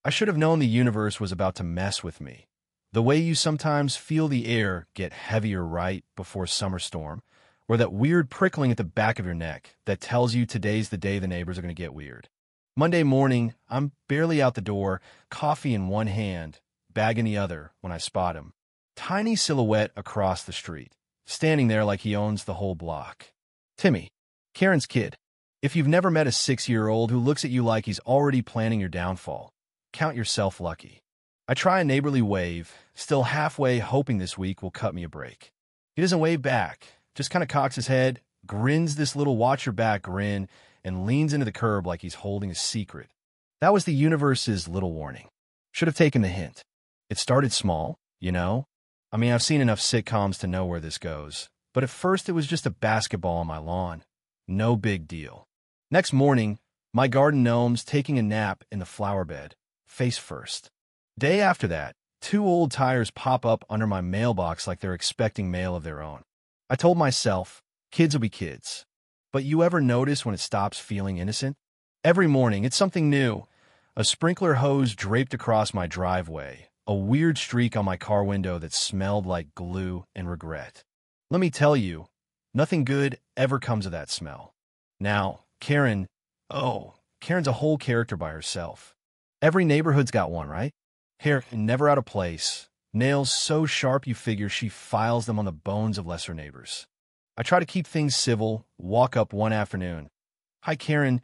I should have known the universe was about to mess with me. The way you sometimes feel the air get heavier right before summer storm, or that weird prickling at the back of your neck that tells you today's the day the neighbors are going to get weird. Monday morning, I'm barely out the door, coffee in one hand, bag in the other, when I spot him. Tiny silhouette across the street, standing there like he owns the whole block. Timmy, Karen's kid. If you've never met a 6-year-old who looks at you like he's already planning your downfall, count yourself lucky. I try a neighborly wave, still halfway hoping this week will cut me a break. He doesn't wave back, just kind of cocks his head, grins this little watch your back grin, and leans into the curb like he's holding a secret. That was the universe's little warning. Should have taken the hint. It started small, you know? I mean, I've seen enough sitcoms to know where this goes. But at first it was just a basketball on my lawn. No big deal. Next morning, my garden gnome's taking a nap in the flower bed, face first. Day after that, 2 old tires pop up under my mailbox like they're expecting mail of their own. I told myself, kids will be kids. But you ever notice when it stops feeling innocent? Every morning, it's something new. A sprinkler hose draped across my driveway, a weird streak on my car window that smelled like glue and regret. Let me tell you, nothing good ever comes of that smell. Now, Karen's a whole character by herself. Every neighborhood's got one, right? Hair never out of place, nails so sharp you figure she files them on the bones of lesser neighbors. I try to keep things civil, walk up one afternoon. Hi, Karen.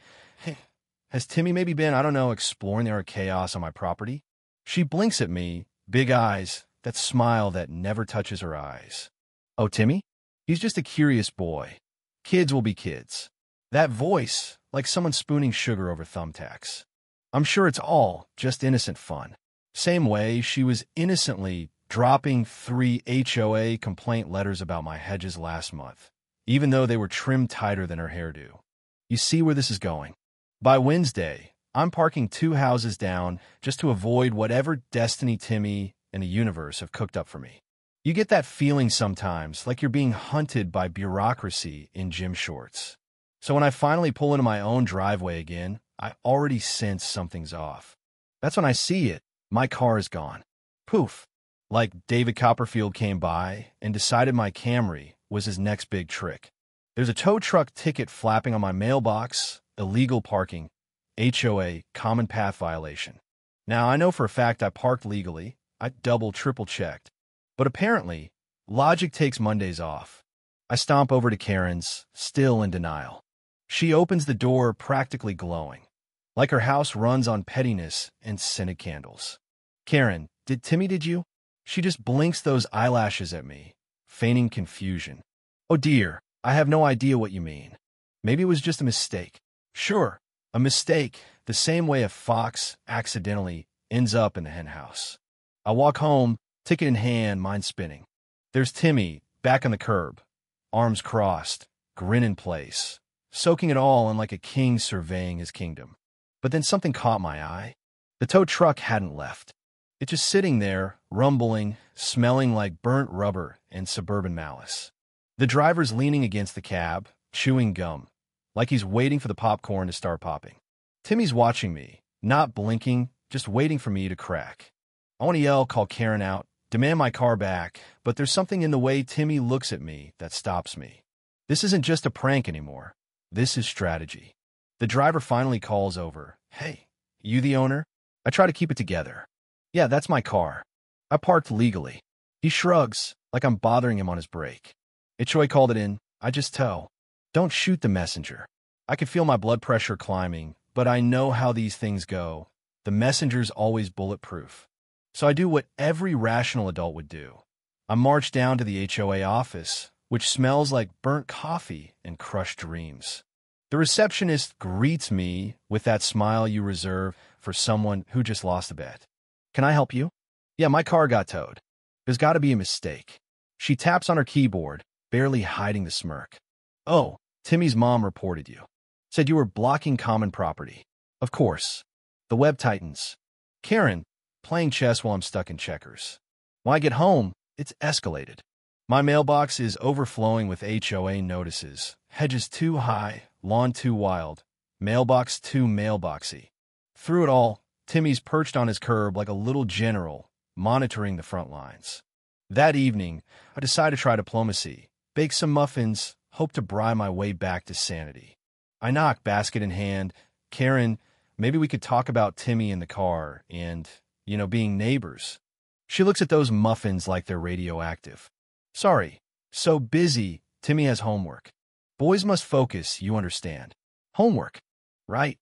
Has Timmy maybe been, exploring the art of chaos on my property? She blinks at me, big eyes, that smile that never touches her eyes. Oh, Timmy? He's just a curious boy. Kids will be kids. That voice, like someone spooning sugar over thumbtacks. I'm sure it's all just innocent fun. Same way she was innocently dropping 3 HOA complaint letters about my hedges last month, even though they were trimmed tighter than her hairdo. You see where this is going. By Wednesday, I'm parking 2 houses down just to avoid whatever destiny Timmy and the universe have cooked up for me. You get that feeling sometimes, like you're being hunted by bureaucracy in gym shorts. So when I finally pull into my own driveway again, I already sense something's off. That's when I see it. My car is gone. Poof. Like David Copperfield came by and decided my Camry was his next big trick. There's a tow truck ticket flapping on my mailbox, illegal parking, HOA, common path violation. Now, I know for a fact I parked legally. I double, triple checked. But apparently, logic takes Mondays off. I stomp over to Karen's, still in denial. She opens the door practically glowing, like her house runs on pettiness and scented candles. Karen, did you? She just blinks those eyelashes at me, feigning confusion. Oh dear, I have no idea what you mean. Maybe it was just a mistake. Sure, a mistake, the same way a fox accidentally ends up in the henhouse. I walk home, ticket in hand, mind spinning. There's Timmy, back on the curb, arms crossed, grin in place, soaking it all in like a king surveying his kingdom. But then something caught my eye. The tow truck hadn't left. It's just sitting there, rumbling, smelling like burnt rubber and suburban malice. The driver's leaning against the cab, chewing gum, like he's waiting for the popcorn to start popping. Timmy's watching me, not blinking, just waiting for me to crack. I want to yell, call Karen out, demand my car back, but there's something in the way Timmy looks at me that stops me. This isn't just a prank anymore. This is strategy. The driver finally calls over. Hey, you the owner? I try to keep it together. Yeah, that's my car. I parked legally. He shrugs, like I'm bothering him on his break. HOA called it in. I just tow. Don't shoot the messenger. I could feel my blood pressure climbing, but I know how these things go. The messenger's always bulletproof. So I do what every rational adult would do. I march down to the HOA office, which smells like burnt coffee and crushed dreams. The receptionist greets me with that smile you reserve for someone who just lost a bet. Can I help you? Yeah, my car got towed. There's got to be a mistake. She taps on her keyboard, barely hiding the smirk. Oh, Timmy's mom reported you. Said you were blocking common property. Of course. The web tightens. Karen, playing chess while I'm stuck in checkers. When I get home, it's escalated. My mailbox is overflowing with HOA notices. Hedges too high, lawn too wild, mailbox too mailboxy. Through it all, Timmy's perched on his curb like a little general, monitoring the front lines. That evening, I decided to try diplomacy, bake some muffins, hope to bribe my way back to sanity. I knock, basket in hand. Karen, maybe we could talk about Timmy in the car and, being neighbors. She looks at those muffins like they're radioactive. Sorry, so busy, Timmy has homework. Boys must focus, you understand. Homework, right?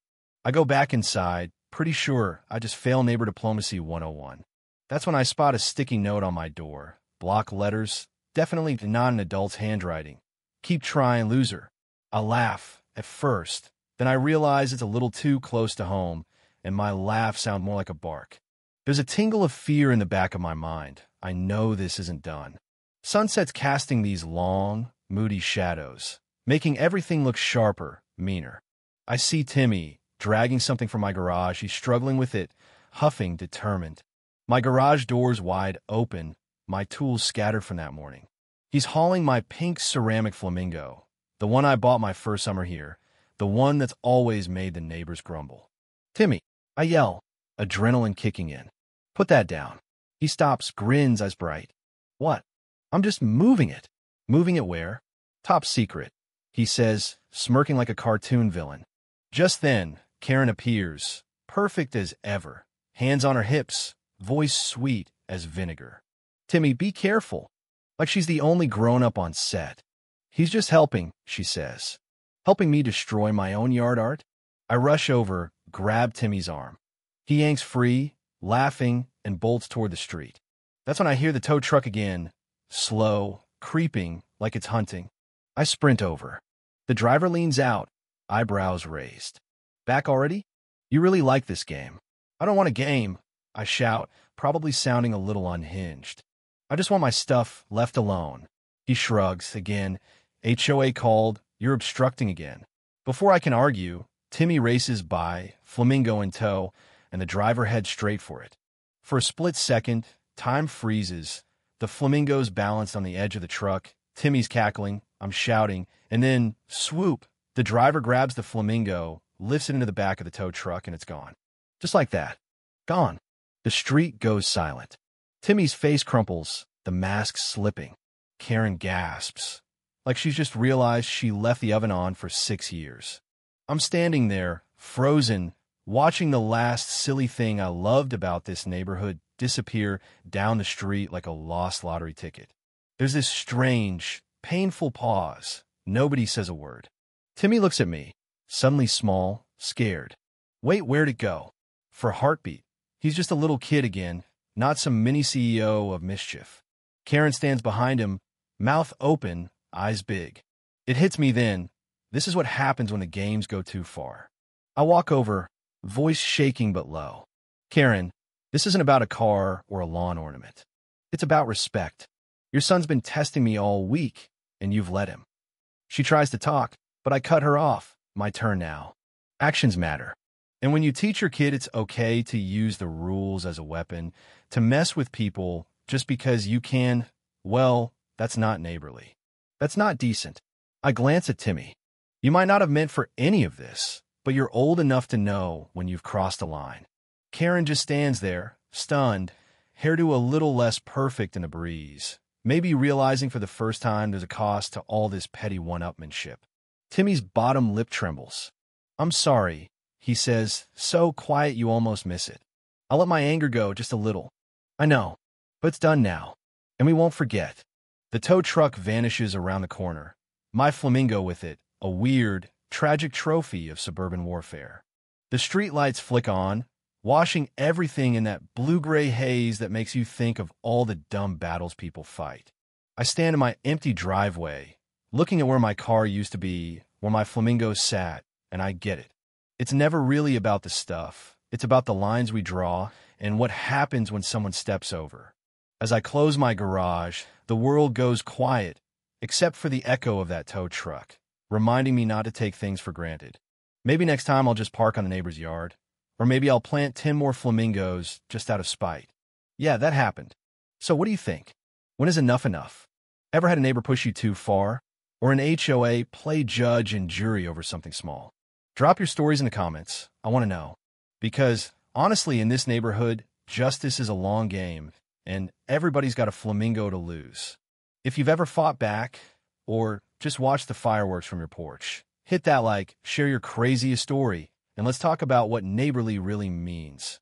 I go back inside, pretty sure I just failed neighbor diplomacy 101. That's when I spot a sticky note on my door. Block letters, definitely not an adult's handwriting. Keep trying, loser. I laugh, at first. Then I realize it's a little too close to home, and my laugh sounds more like a bark. There's a tingle of fear in the back of my mind. I know this isn't done. Sunset's casting these long, moody shadows, making everything look sharper, meaner. I see Timmy, dragging something from my garage. He's struggling with it, huffing, determined. My garage door's wide open, my tools scattered from that morning. He's hauling my pink ceramic flamingo, the one I bought my first summer here, the one that's always made the neighbors grumble. Timmy, I yell, adrenaline kicking in. Put that down. He stops, grins eyes bright. What? I'm just moving it. Moving it where? Top secret, he says, smirking like a cartoon villain. Just then, Karen appears, perfect as ever, hands on her hips, voice sweet as vinegar. Timmy, be careful. Like she's the only grown-up on set. He's just helping, she says. Helping me destroy my own yard art? I rush over, grab Timmy's arm. He yanks free, laughing, and bolts toward the street. That's when I hear the tow truck again, slow, creeping, like it's hunting. I sprint over. The driver leans out, eyebrows raised. Back already? You really like this game. I don't want a game, I shout, probably sounding a little unhinged. I just want my stuff left alone. He shrugs again. HOA called. You're obstructing again. Before I can argue, Timmy races by, flamingo in tow, and the driver heads straight for it. For a split second, time freezes. The flamingo's balanced on the edge of the truck. Timmy's cackling. I'm shouting. And then, swoop, the driver grabs the flamingo, lifts it into the back of the tow truck, and it's gone. Just like that. Gone. The street goes silent. Timmy's face crumples, the mask slipping. Karen gasps, like she's just realized she left the oven on for 6 years. I'm standing there, frozen, watching the last silly thing I loved about this neighborhood disappear down the street like a lost lottery ticket. There's this strange, painful pause. Nobody says a word. Timmy looks at me, suddenly small, scared. Wait, where'd it go? For a heartbeat. He's just a little kid again, not some mini CEO of mischief. Karen stands behind him, mouth open, eyes big. It hits me then. This is what happens when the games go too far. I walk over, voice shaking but low. Karen, this isn't about a car or a lawn ornament. It's about respect. Your son's been testing me all week, and you've let him. She tries to talk, but I cut her off. My turn now. Actions matter. And when you teach your kid it's okay to use the rules as a weapon, to mess with people just because you can, well, that's not neighborly. That's not decent. I glance at Timmy. You might not have meant for any of this, but you're old enough to know when you've crossed a line. Karen just stands there, stunned, hairdo a little less perfect in a breeze, maybe realizing for the first time there's a cost to all this petty one-upmanship. Timmy's bottom lip trembles. I'm sorry, he says, so quiet you almost miss it. I'll let my anger go just a little. I know, but it's done now, and we won't forget. The tow truck vanishes around the corner, my flamingo with it, a weird, tragic trophy of suburban warfare. The streetlights flick on, washing everything in that blue-gray haze that makes you think of all the dumb battles people fight. I stand in my empty driveway, looking at where my car used to be, where my flamingo sat, and I get it. It's never really about the stuff. It's about the lines we draw and what happens when someone steps over. As I close my garage, the world goes quiet, except for the echo of that tow truck, reminding me not to take things for granted. Maybe next time I'll just park on the neighbor's yard, or maybe I'll plant 10 more flamingos just out of spite. Yeah, that happened. So what do you think? When is enough enough? Ever had a neighbor push you too far? Or an HOA play judge and jury over something small? Drop your stories in the comments. I want to know. Because Honestly, in this neighborhood, justice is a long game, and everybody's got a flamingo to lose. If you've ever fought back, or just watched the fireworks from your porch, hit that like, share your craziest story, and let's talk about what neighborly really means.